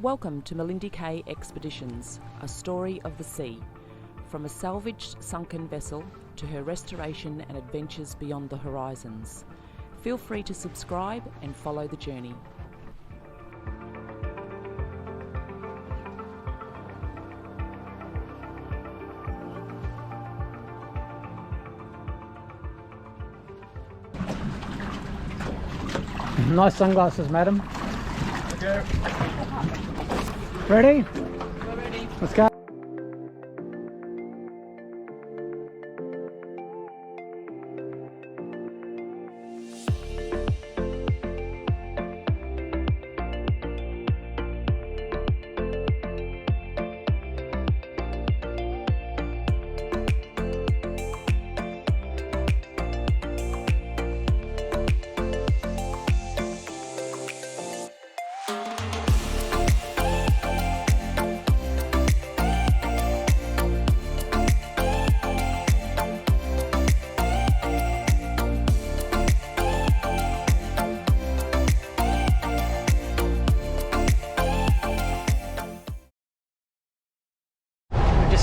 Welcome to Malindi K Expeditions, a story of the sea. From a salvaged sunken vessel to her restoration and adventures beyond the horizons. Feel free to subscribe and follow the journey. Nice sunglasses, madam. Okay. Ready? We're ready. Let's go.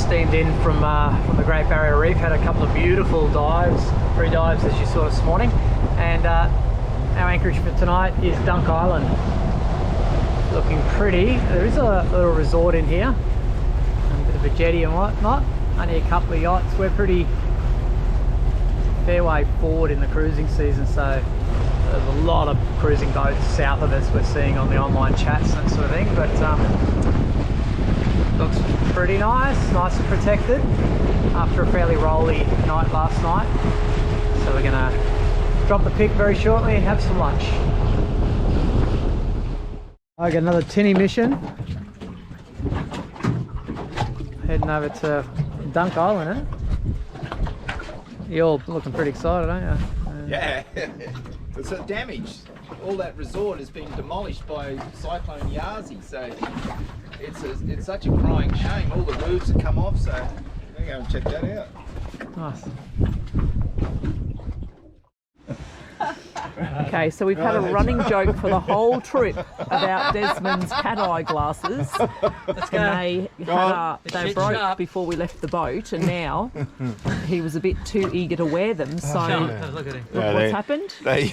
Steamed in from the Great Barrier Reef, had a couple of beautiful dives, 3 dives as you saw this morning, and our anchorage for tonight is Dunk Island. Looking pretty. There is a little resort in here, a bit of a jetty and whatnot, only a couple of yachts. We're pretty fair way forward in the cruising season, so there's a lot of cruising boats south of us we're seeing on the online chats and that sort of thing, but looks pretty nice and protected after a fairly rolly night last night. So we're gonna drop the pick very shortly and have some lunch. I got another tinny mission. Heading over to Dunk Island, eh? You're all looking pretty excited, aren't you? Yeah. It's damaged. All that resort has been demolished by Cyclone Yazi, so it's such a crying shame. All the roofs have come off, so we're going to check that out. Nice. Okay, so we've had a running joke for the whole trip about Desmond's cat eye glasses. And they broke before we left the boat, and now he was a bit too eager to wear them. So Look at him. Yeah, what's happened? I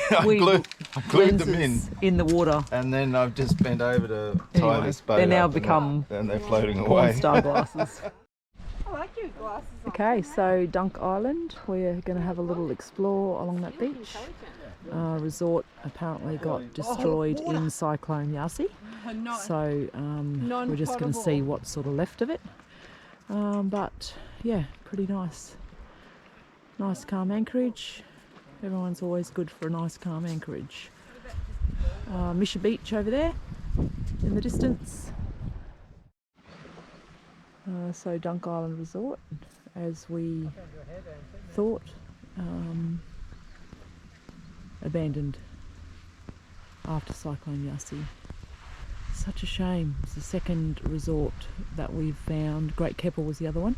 glued them in the water. and then I've just bent over to tie Anyway, this boat they're now up become and they're floating porn away. star glasses. I like your glasses. Okay, so Dunk Island, we're going to have a little explore along that beach. Resort apparently got destroyed in Cyclone Yazi, so we're just going to see what's sort of left of it. But yeah, pretty nice. Nice calm anchorage. Everyone's always good for a nice calm anchorage. Misha Beach over there in the distance. So Dunk Island Resort, as we thought, abandoned after Cyclone Yazi. Such a shame. It's the second resort that we've found. Great Keppel was the other one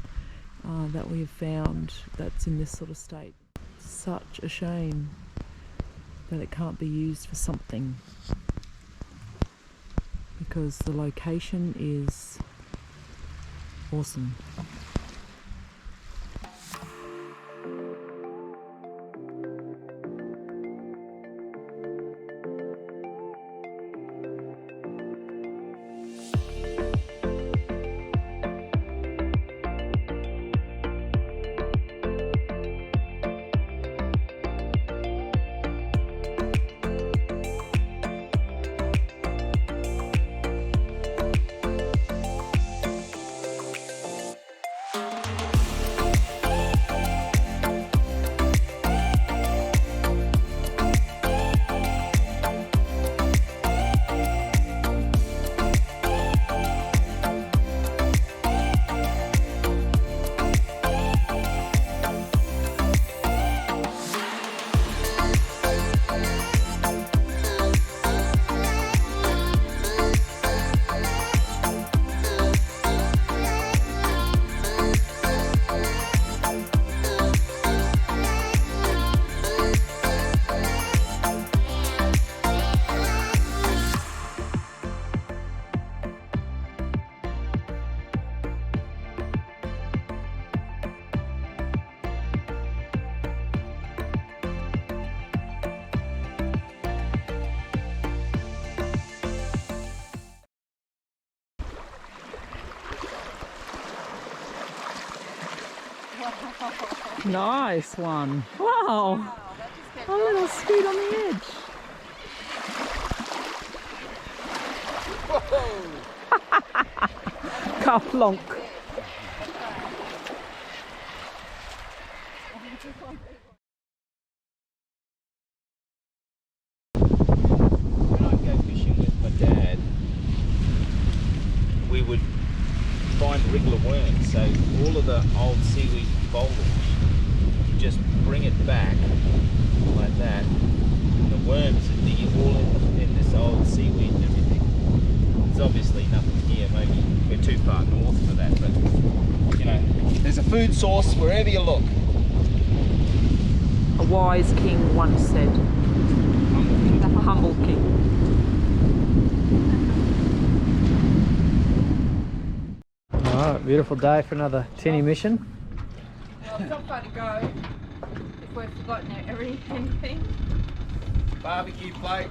that we've found that's in this sort of state. Such a shame that it can't be used for something, because the location is awesome. Nice one. Wow. A little scoot on the edge. Kaplonk. When I'd go fishing with my dad, we would find wriggler worms. So all of the old seaweed foliage, you just bring it back like that. And the worms would be all in this old seaweed and everything. There's obviously nothing here. Maybe we're too far north for that, but you know, there's a food source wherever you look. A wise king once said. The humble king. Alright, beautiful day for another tinny mission. Well, it's not far to go if we've forgotten anything. Barbecue plate,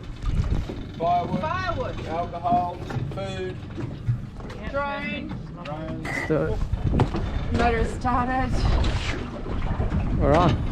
firewood, alcohol, food, Drone. drones. Let's do it. Motor started. We're on.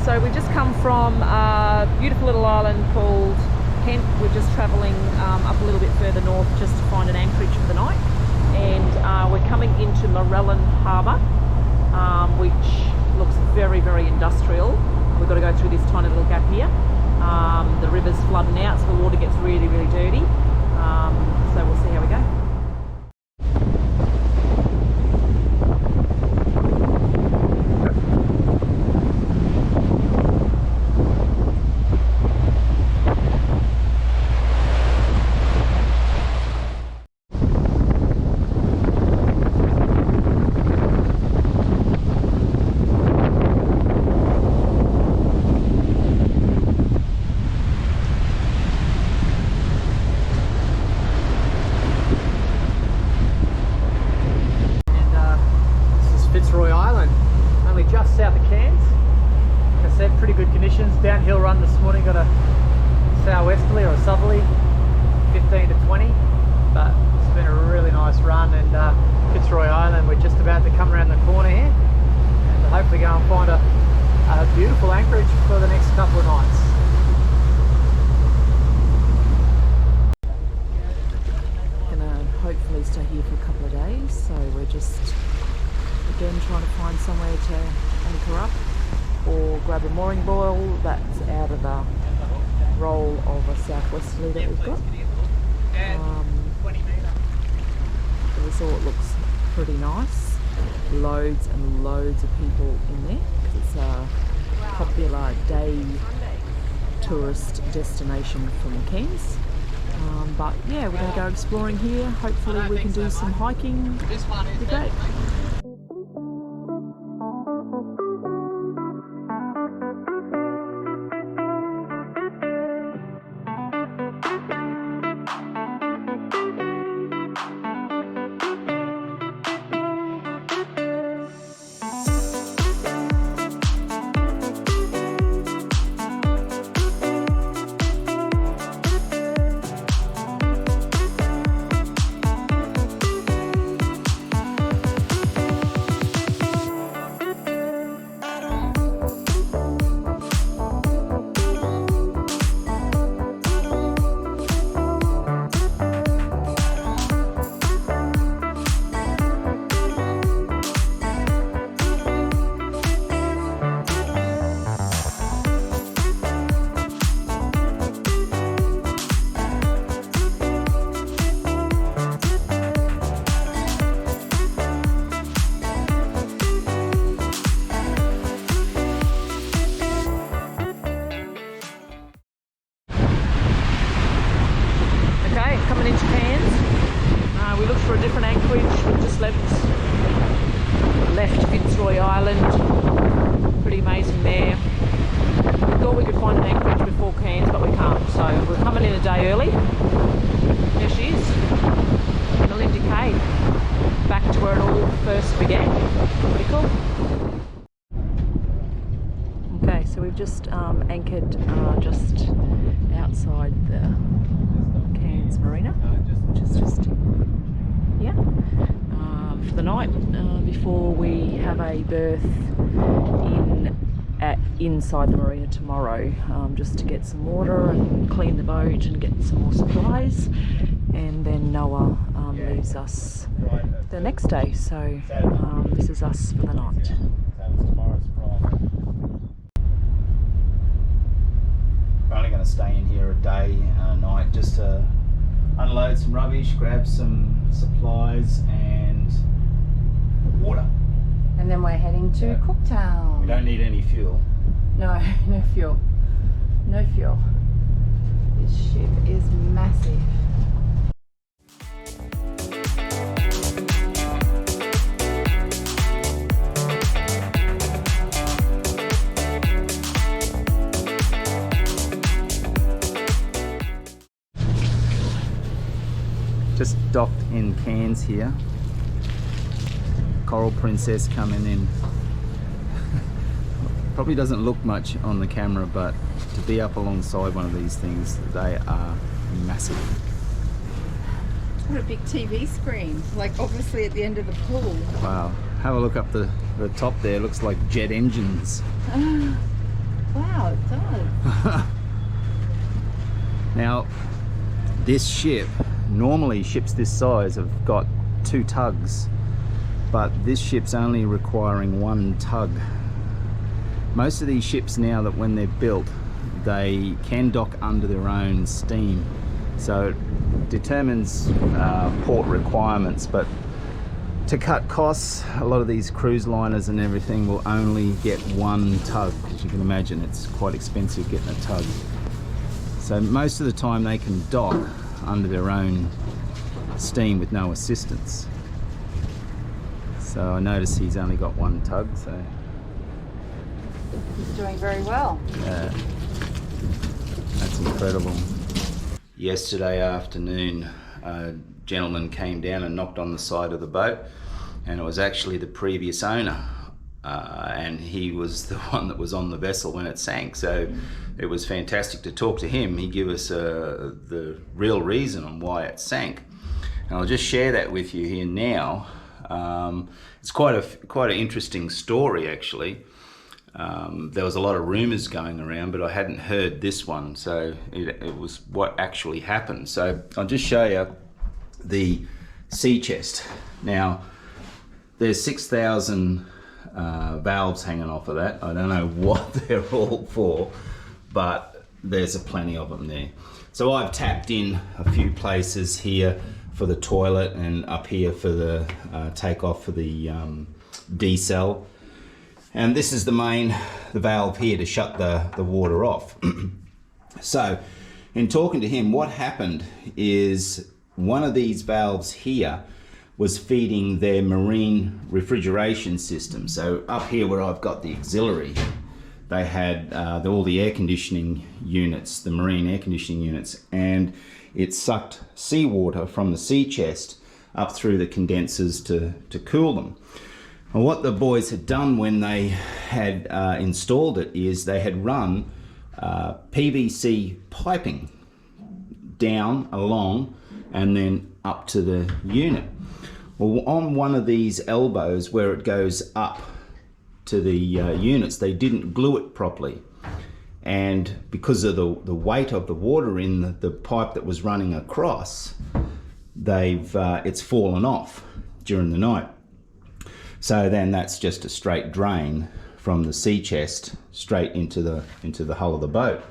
So we just come from a beautiful little island called Kent. We're just travelling up a little bit further north just to find an anchorage for the night. And we're coming into Morellan Harbour, which looks very, very industrial. We've got to go through this tiny little gap here. The river's flooding out, so the water gets really, really dirty. So we'll see how we go. Just south of Cairns. Like I said, pretty good conditions. Downhill run this morning, got a southwesterly or a southerly, 15 to 20, but it's been a really nice run. And Fitzroy Island, we're just about to come around the corner here and hopefully go and find a beautiful anchorage for the next couple of nights. Gonna hopefully stay here for a couple of days, so we're just again trying to find somewhere to anchor up or grab a mooring buoy that's out of the roll of a southwesterly that we've got. The resort looks pretty nice. Loads and loads of people in there because it's a popular day tourist destination from Cairns. But yeah, we're going to go exploring here. Hopefully we can do some hiking. It'll be great. Coming into Cairns. We looked for a different anchorage. We just left Fitzroy Island. Pretty amazing there. We thought we could find an anchorage before Cairns, but we can't. So we're coming in a day early. There she is, Malindi K. Back to where it all first began. Pretty cool. Okay, so we've just anchored just outside the Cairns Marina, which is just here for the night before we have a berth inside the marina tomorrow, just to get some water and clean the boat and get some more supplies, and then Noah leaves us the next day, so this is us for the night. We're only going to stay in here a day and a night just to unload some rubbish, grab some supplies and water. And then we're heading to Cooktown. We don't need any fuel. No, no fuel. No fuel. This ship is massive. Just docked in Cairns here. Coral Princess coming in. Probably doesn't look much on the camera, but to be up alongside one of these things, they are massive. What a big TV screen, like obviously at the end of the pool. Wow, have a look up the top there, looks like jet engines. Wow, it does. Now, this ship, normally ships this size have got 2 tugs, but this ship's only requiring 1 tug. Most of these ships now, that when they're built, they can dock under their own steam, so it determines port requirements, but to cut costs, a lot of these cruise liners and everything will only get 1 tug, because you can imagine it's quite expensive getting a tug. So most of the time they can dock under their own steam with no assistance. So I notice he's only got 1 tug, so He's doing very well. yeah, that's incredible. Yesterday afternoon, a gentleman came down and knocked on the side of the boat, and it was actually the previous owner, and he was the one that was on the vessel when it sank. So it was fantastic to talk to him. He gave us the real reason on why it sank, and I'll just share that with you here now. It's quite an interesting story, actually. There was a lot of rumours going around, but I hadn't heard this one, so it was what actually happened. So I'll just show you the sea chest. Now, there's 6,000 valves hanging off of that. I don't know what they're all for, but there's plenty of them there. So I've tapped in a few places here for the toilet and up here for the takeoff for the decel. And this is the valve here to shut the water off. So in talking to him, what happened is one of these valves here was feeding their marine refrigeration system. So up here where I've got the auxiliary, they had all the air conditioning units, the marine air conditioning units, and it sucked seawater from the sea chest up through the condensers to cool them. And what the boys had done when they had installed it is they had run PVC piping down, along, and then up to the unit. Well, on one of these elbows where it goes up to the units, they didn't glue it properly. And because of the weight of the water in the pipe that was running across, it's fallen off during the night. So then that's just a straight drain from the sea chest straight into the hull of the boat.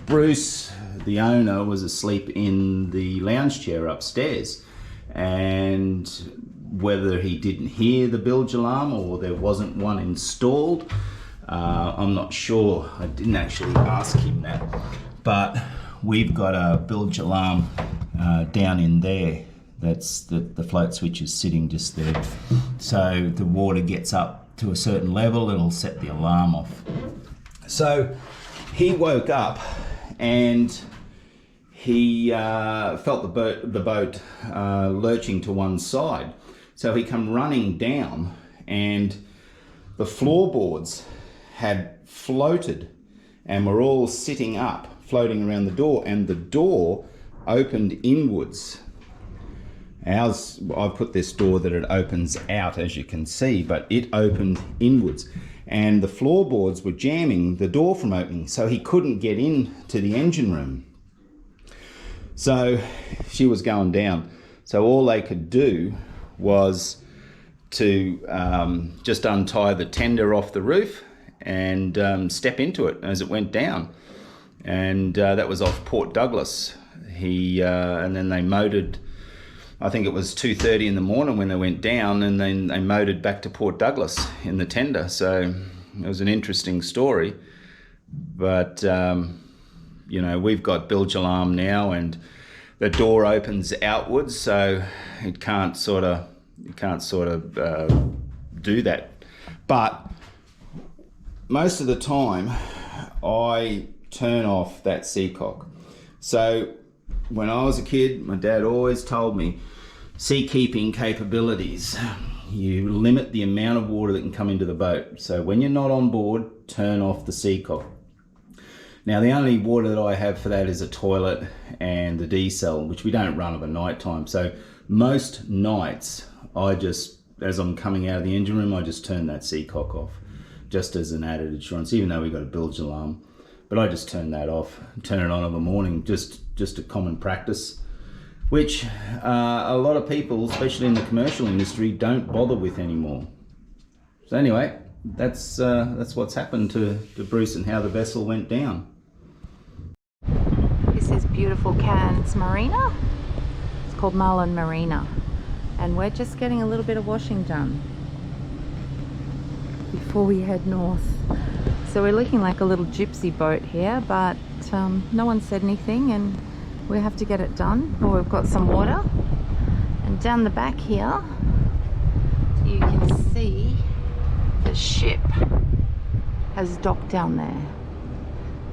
Bruce, the owner, was asleep in the lounge chair upstairs, and whether he didn't hear the bilge alarm or there wasn't one installed, I'm not sure. I didn't actually ask him that, but we've got a bilge alarm down in there. That's the float switch is sitting just there. So the water gets up to a certain level, it'll set the alarm off. So he woke up and he felt the boat lurching to one side. So he come running down, and the floorboards had floated and were all sitting up, floating around the door, and the door opened inwards. Ours, I put this door that it opens out, as you can see, but it opened inwards, and the floorboards were jamming the door from opening, so he couldn't get in to the engine room. So she was going down. So all they could do was to just untie the tender off the roof and step into it as it went down. And that was off Port Douglas. And then they motored, I think it was 2:30 in the morning when they went down, and then they motored back to Port Douglas in the tender. So it was an interesting story. But, you know, we've got bilge alarm now, and the door opens outwards, so it can't sort of do that. But most of the time, I turn off that seacock. So when I was a kid, my dad always told me, seakeeping capabilities, you limit the amount of water that can come into the boat. So when you're not on board, turn off the seacock. Now the only water that I have for that is a toilet and the decel, which we don't run of a night time. So most nights, I just, as I'm coming out of the engine room, I just turn that seacock off, just as an added assurance, even though we've got a bilge alarm. But I just turn that off, turn it on in the morning, just a common practice, which a lot of people, especially in the commercial industry, don't bother with anymore. So anyway, that's what's happened to Bruce and how the vessel went down. This is beautiful Cairns Marina. It's called Malindi Marina, and we're just getting a little bit of washing done before we head north. So we're looking like a little gypsy boat here, but no one said anything, and we have to get it done. Well, we've got some water, and down the back here you can see the ship has docked down there.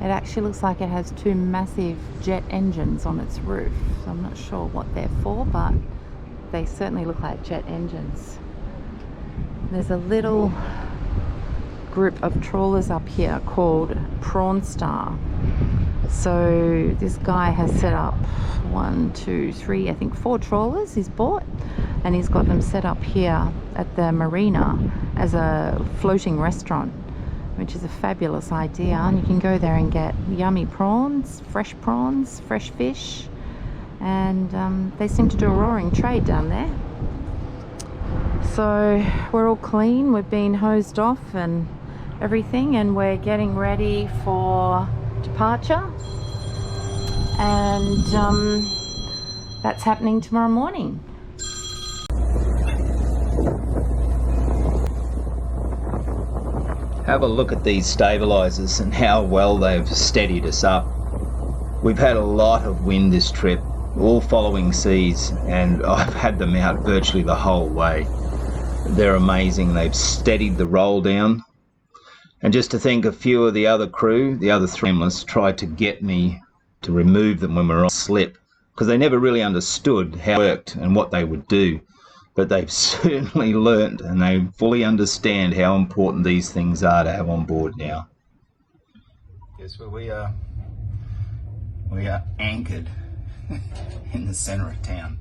It actually looks like it has two massive jet engines on its roof. So I'm not sure what they're for, but they certainly look like jet engines. There's a little group of trawlers up here called Prawn Star. So this guy has set up 1, 2, 3, I think 4 trawlers he's bought, and he's got them set up here at the marina as a floating restaurant, which is a fabulous idea. And you can go there and get yummy prawns, fresh fish, and they seem to do a roaring trade down there. So we're all clean, we've been hosed off and everything, and we're getting ready for departure. And that's happening tomorrow morning. Have a look at these stabilisers and how well they've steadied us up. We've had a lot of wind this trip, all following seas, and I've had them out virtually the whole way. They're amazing. They've steadied the roll down. And just to think, a few of the other crew, the other three, tried to get me to remove them when we were on slip, because they never really understood how it worked and what they would do. But they've certainly learnt, and they fully understand how important these things are to have on board now. Guess where we are? We are anchored in the centre of town.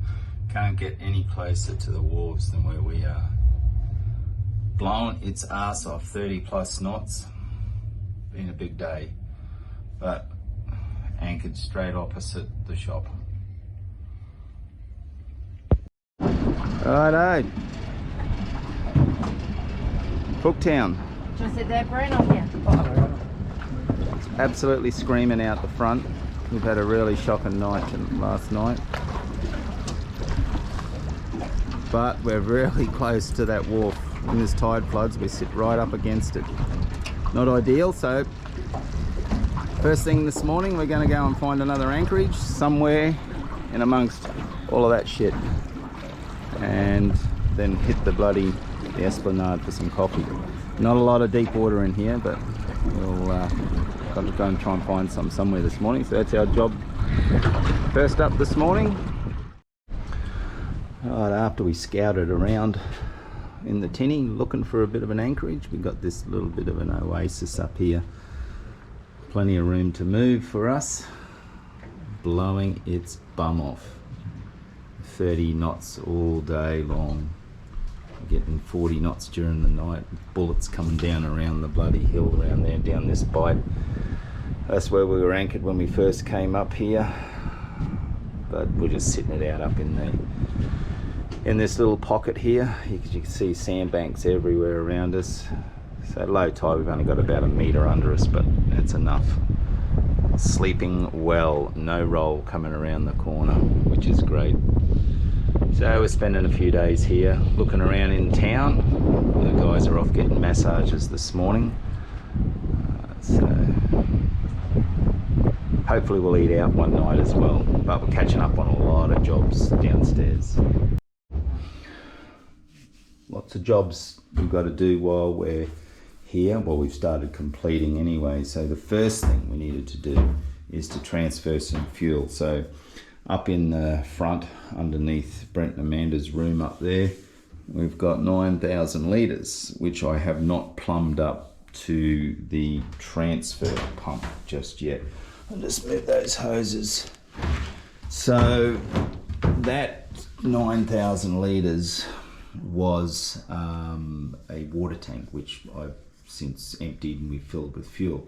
Can't get any closer to the wharves than where we are. Blown its arse off, 30 plus knots. Been a big day, but anchored straight opposite the shop. Righto. Cooktown. Do you sit there, Brent, or here? It's absolutely screaming out the front. We've had a really shocking night last night. But we're really close to that wharf. When there's tide floods, we sit right up against it. Not ideal, so first thing this morning we're going to go and find another anchorage somewhere in amongst all of that shit, and then hit the Esplanade for some coffee. Not a lot of deep water in here, but we'll got to go and try and find some somewhere this morning. So that's our job first up this morning. Right, after we scouted around in the tinny looking for a bit of an anchorage, we got this little bit of an oasis up here. Plenty of room to move for us. Blowing its bum off. 30 knots all day long. Getting 40 knots during the night. Bullets coming down around the bloody hill around there, down this bight. That's where we were anchored when we first came up here. But we're just sitting it out up in this little pocket here. You can see sandbanks everywhere around us. So at low tide we've only got about a metre under us, but that's enough. Sleeping well, no roll coming around the corner, which is great. So we're spending a few days here looking around in town. The guys are off getting massages this morning. So hopefully we'll eat out one night as well, but we're catching up on a lot of jobs downstairs. Lots of jobs we've got to do while we're here. Well, we've started completing anyway. So the first thing we needed to do is to transfer some fuel. So up in the front, underneath Brent and Amanda's room up there, we've got 9,000 litres, which I have not plumbed up to the transfer pump just yet. I'll just move those hoses. So that 9,000 litres was a water tank, which I've since emptied and we filled with fuel.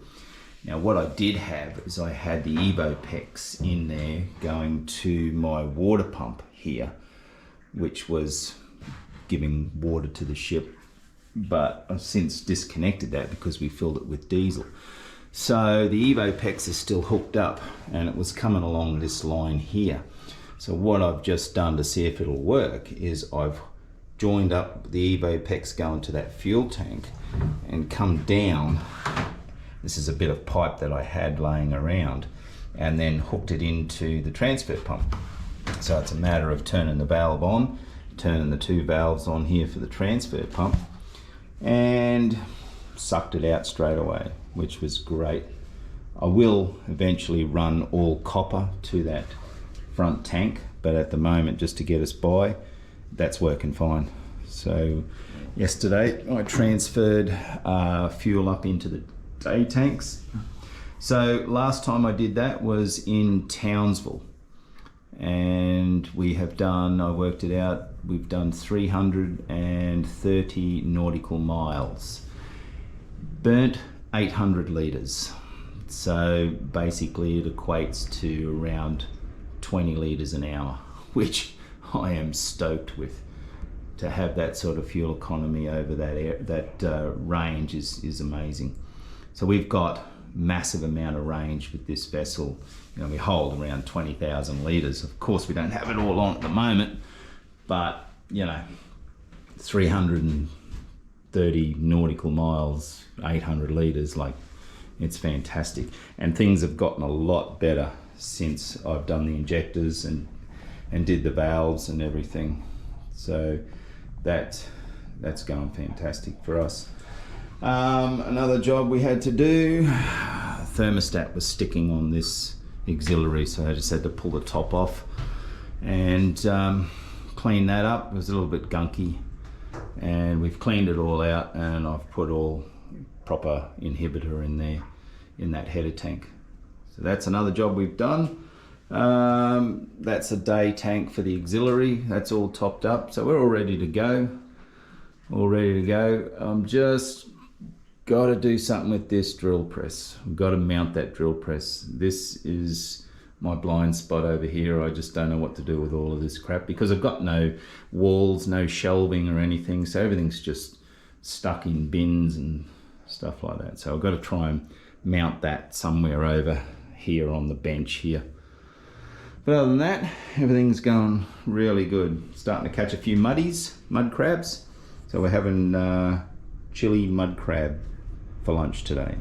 Now what I did have is I had the EvoPEX in there going to my water pump here, which was giving water to the ship, but I've since disconnected that because we filled it with diesel. So the EvoPEX is still hooked up and it was coming along this line here. So what I've just done to see if it'll work is I've joined up the EvoPEX going to that fuel tank and come down. This is a bit of pipe that I had laying around, and then hooked it into the transfer pump. So it's a matter of turning the valve on, turning the two valves on here for the transfer pump, and sucked it out straight away, which was great. I will eventually run all copper to that front tank, but at the moment, just to get us by, that's working fine. So yesterday I transferred fuel up into the day tanks. So last time I did that was in Townsville, and we have done, I worked it out, we've done 330 nautical miles, burnt 800 litres. So basically it equates to around 20 litres an hour, which I am stoked with. to have that sort of fuel economy over that range is amazing. So we've got massive amount of range with this vessel. You know, we hold around 20,000 litres. Of course, we don't have it all on at the moment, but you know, 330 nautical miles, 800 litres, like, it's fantastic. And things have gotten a lot better since I've done the injectors and did the valves and everything. So that's going fantastic for us. Another job we had to do, thermostat was sticking on this auxiliary, so I just had to pull the top off and clean that up. It was a little bit gunky, and we've cleaned it all out, and I've put all proper inhibitor in there in that header tank. So that's another job we've done. That's a day tank for the auxiliary. That's all topped up, so we're all ready to go. I'm just got to do something with this drill press. We've got to mount that drill press. This is my blind spot over here. I just don't know what to do with all of this crap because I've got no walls, no shelving or anything, so everything's just stuck in bins and stuff like that. So I've got to try and mount that somewhere over here on the bench here. But other than that, everything's going really good. Starting to catch a few mud crabs. So we're having chili mud crab for lunch today.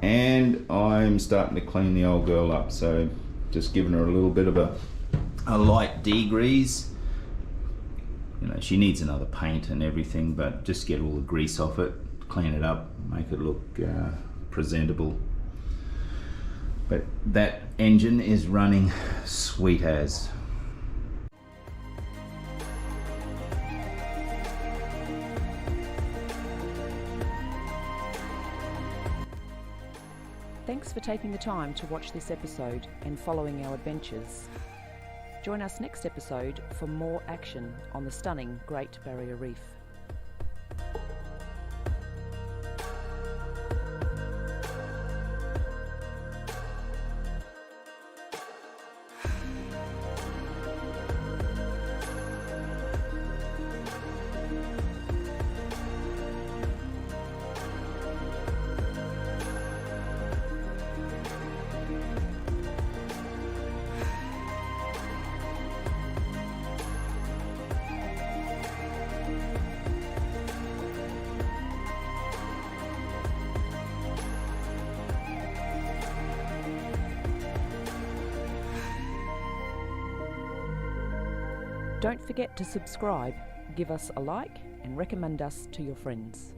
And I'm starting to clean the old girl up. So just giving her a little bit of a light degrease. You know, she needs another paint and everything, but just get all the grease off it, clean it up, make it look presentable. But that engine is running sweet as. Thanks for taking the time to watch this episode and following our adventures. Join us next episode for more action on the stunning Great Barrier Reef. Don't forget to subscribe, give us a like and recommend us to your friends.